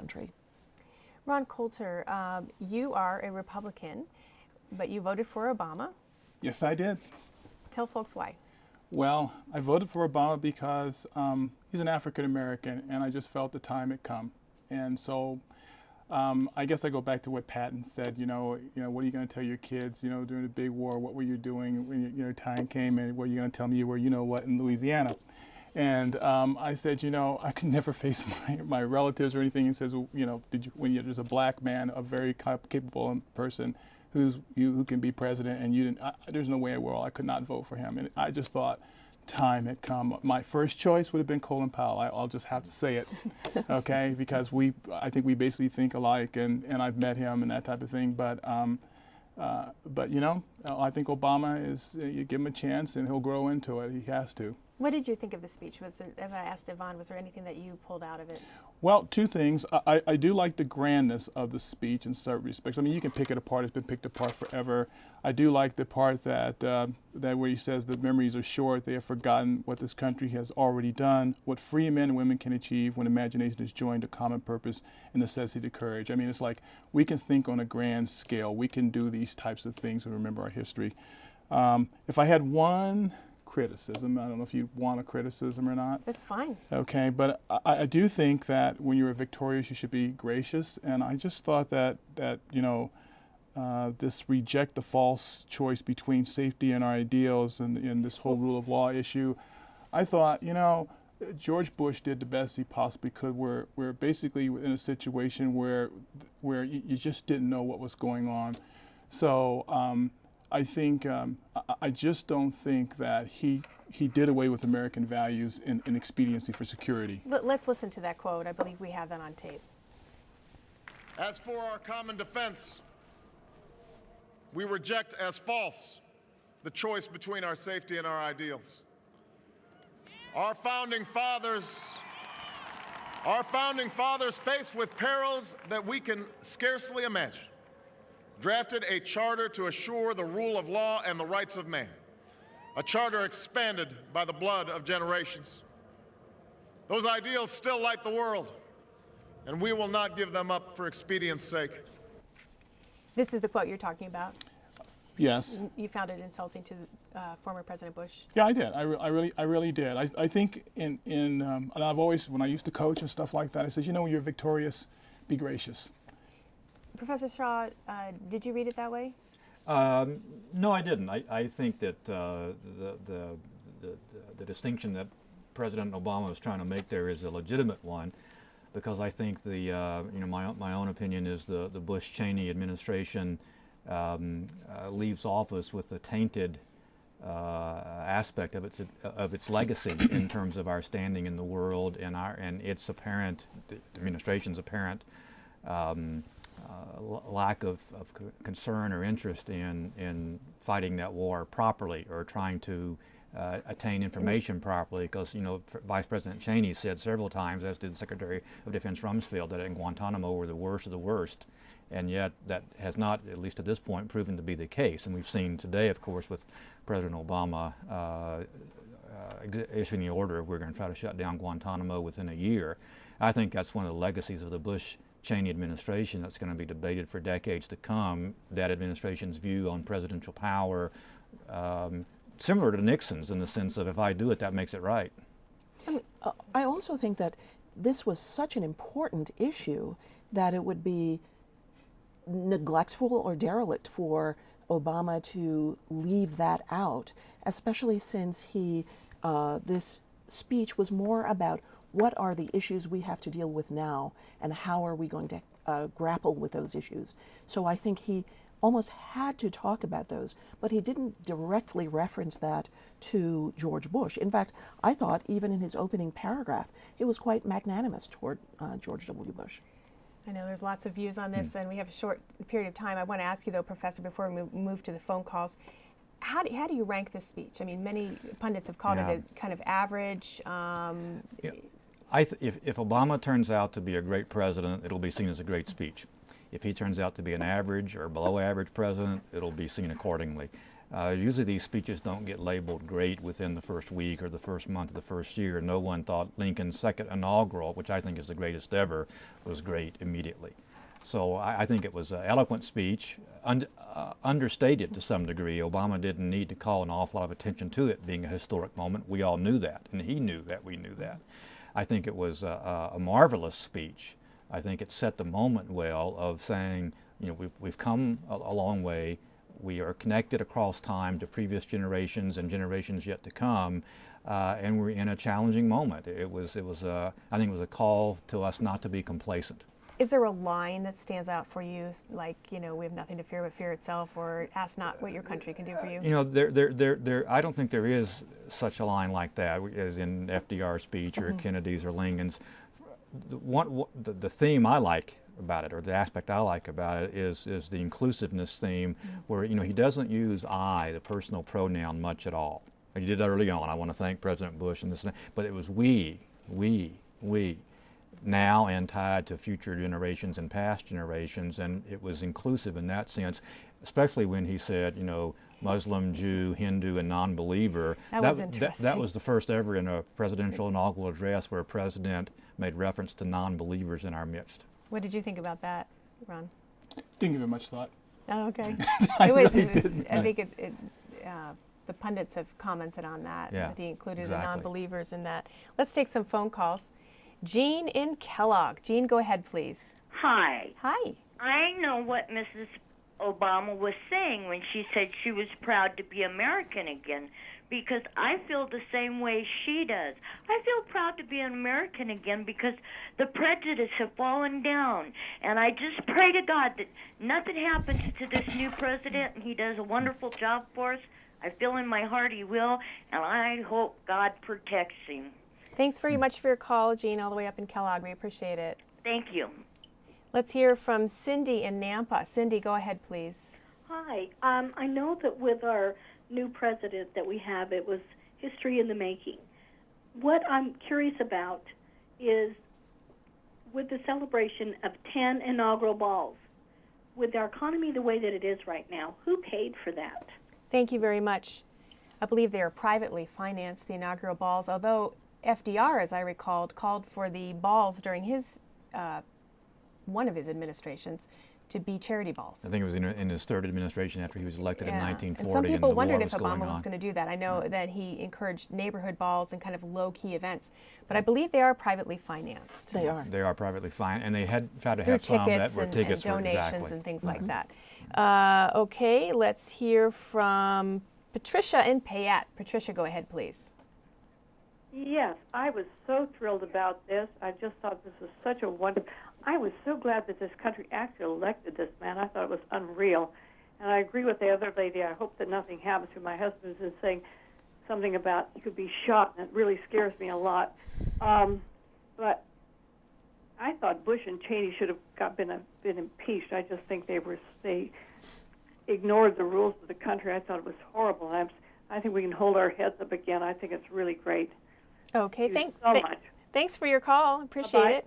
country. Ron Coulter, you are a Republican, but you voted for Obama. Yes, I did. Tell folks why. Well, I voted for Obama because he's an African American, and I just felt the time had come. And so I guess I go back to what Patton said. What are you going to tell your kids? During the big war, what were you doing when your time came? And what are you going to tell me you were, what, in Louisiana? And I said, I could never face my relatives or anything. He says, well, there's a black man, a very capable person who can be president, and you didn't. There's no way in the world I could not vote for him. And I just thought time had come. My first choice would have been Colin Powell. I'll just have to say it, okay? Because I think we basically think alike, and I've met him and that type of thing. But I think Obama is. You give him a chance, and he'll grow into it. He has to. What did you think of the speech? As I asked Yvonne, was there anything that you pulled out of it? Well, two things. I do like the grandness of the speech in certain respects. I mean, you can pick it apart. It's been picked apart forever. I do like the part that where he says the memories are short. They have forgotten what this country has already done, what free men and women can achieve when imagination is joined to common purpose and necessity to courage. I mean, it's like we can think on a grand scale. We can do these types of things and remember our history. If I had one criticism, I don't know if you want a criticism or not. That's fine. Okay, but I do think that when you're victorious, you should be gracious. And I just thought that this reject the false choice between safety and our ideals and this whole rule of law issue, I thought, George Bush did the best he possibly could. We're basically in a situation where you just didn't know what was going on. So I think I just don't think that he did away with American values and expediency for security. Let's listen to that quote. I believe we have that on tape. As for our common defense, we reject as false the choice between our safety and our ideals. Our founding fathers, faced with perils that we can scarcely imagine, drafted a charter to assure the rule of law and the rights of man, a charter expanded by the blood of generations. Those ideals still light the world, and we will not give them up for expedience sake. This is the quote you're talking about? Yes. You found it insulting to former President Bush? Yeah, I did. I really did. I think and I've always, when I used to coach and stuff like that, I said, when you're victorious, be gracious. Professor Shaw, did you read it that way? No, I didn't. I think that the distinction that President Obama is trying to make there is a legitimate one, because I think my own opinion is the Bush-Cheney administration leaves office with a tainted aspect of its legacy in terms of our standing in the world and its apparent, the administration's apparent lack of concern or interest in fighting that war properly or trying to attain information properly, because Vice President Cheney said several times, as did Secretary of Defense Rumsfeld, that in Guantanamo were the worst of the worst, and yet that has not, at least at this point, proven to be the case. And we've seen today, of course, with President Obama issuing the order, we're going to try to shut down Guantanamo within a year. I think that's one of the legacies of the Bush-Cheney administration that's going to be debated for decades to come, that administration's view on presidential power, similar to Nixon's in the sense of, if I do it, that makes it right. I also think that this was such an important issue that it would be neglectful or derelict for Obama to leave that out, especially since this speech was more about what are the issues we have to deal with now and how are we going to grapple with those issues. So I think he almost had to talk about those, but he didn't directly reference that to George Bush. In fact, I thought even in his opening paragraph, it was quite magnanimous toward George W. Bush. I know there's lots of views on this, and we have a short period of time. I want to ask you, though, Professor, before we move to the phone calls, how do you rank this speech? I mean, many pundits have called it a kind of average. If Obama turns out to be a great president, it'll be seen as a great speech. If he turns out to be an average or below average president, it'll be seen accordingly. Usually these speeches don't get labeled great within the first week or the first month of the first year. No one thought Lincoln's second inaugural, which I think is the greatest ever, was great immediately. So I think it was an eloquent speech, understated to some degree. Obama didn't need to call an awful lot of attention to it being a historic moment. We all knew that, and he knew that we knew that. I think it was a marvelous speech. I think it set the moment well of saying, you know, we've come a long way. We are connected across time to previous generations and generations yet to come, and we're in a challenging moment. I think it was a call to us not to be complacent. Is there a line that stands out for you, like, you know, we have nothing to fear but fear itself, or ask not what your country can do for you? You know, I don't think there is such a line like that as in FDR's speech or Kennedy's or Lincoln's. The theme I like about it, or the aspect I like about it, is the inclusiveness theme, where, you know, he doesn't use I, the personal pronoun, much at all. He did that early on. I want to thank President Bush and this and that, but it was we, now and tied to future generations and past generations, and it was inclusive in that sense, especially when he said, you know, Muslim, Jew, Hindu, and non-believer. That was interesting. That was the first ever in a presidential inaugural address where a president made reference to non-believers in our midst. What did you think about that, Ron? Didn't give it much thought. Oh, okay. I really didn't. I think the pundits have commented on that, Yeah, that he included exactly. the non-believers in that. Let's take some phone calls. Jean in Kellogg. Jean, go ahead, please. Hi. Hi. I know what Mrs. Obama was saying when she said she was proud to be American again, because I feel the same way she does. I feel proud to be an American again because the prejudice have fallen down, and I just pray to God that nothing happens to this new president, and he does a wonderful job for us. I feel in my heart he will, and I hope God protects him. Thanks very much for your call, Jean, all the way up in Kellogg. We appreciate it. Thank you. Let's hear from Cindy in Nampa. Cindy, go ahead, please. Hi. I know that with our new president that we have, it was history in the making. What I'm curious about is, with the celebration of 10 inaugural balls, with our economy the way that it is right now, who paid for that? Thank you very much. I believe they are privately financed, the inaugural balls, although FDR, as I recalled, called for the balls during his one of his administrations to be charity balls. I think it was in his third administration after he was elected in 1940. And some people the wondered war if was going Obama was on. going to do that. I know that he encouraged neighborhood balls and kind of low-key events, but I believe they are privately financed. They are. They are privately financed, and they had tried to Through have some that tickets were and tickets for donations exactly. and things like that. Okay, let's hear from Patricia in Payette. Patricia, go ahead, please. Yes, I was so thrilled about this. I just thought this was such a wonderful. I was so glad that this country actually elected this man. I thought it was unreal. And I agree with the other lady. I hope that nothing happens to my husband is saying something about he could be shot, and it really scares me a lot. But I thought Bush and Cheney should have been impeached. I just think they ignored the rules of the country. I thought it was horrible. I think we can hold our heads up again. I think it's really great. Okay, Thank you so much. thanks for your call. Appreciate Bye-bye. it.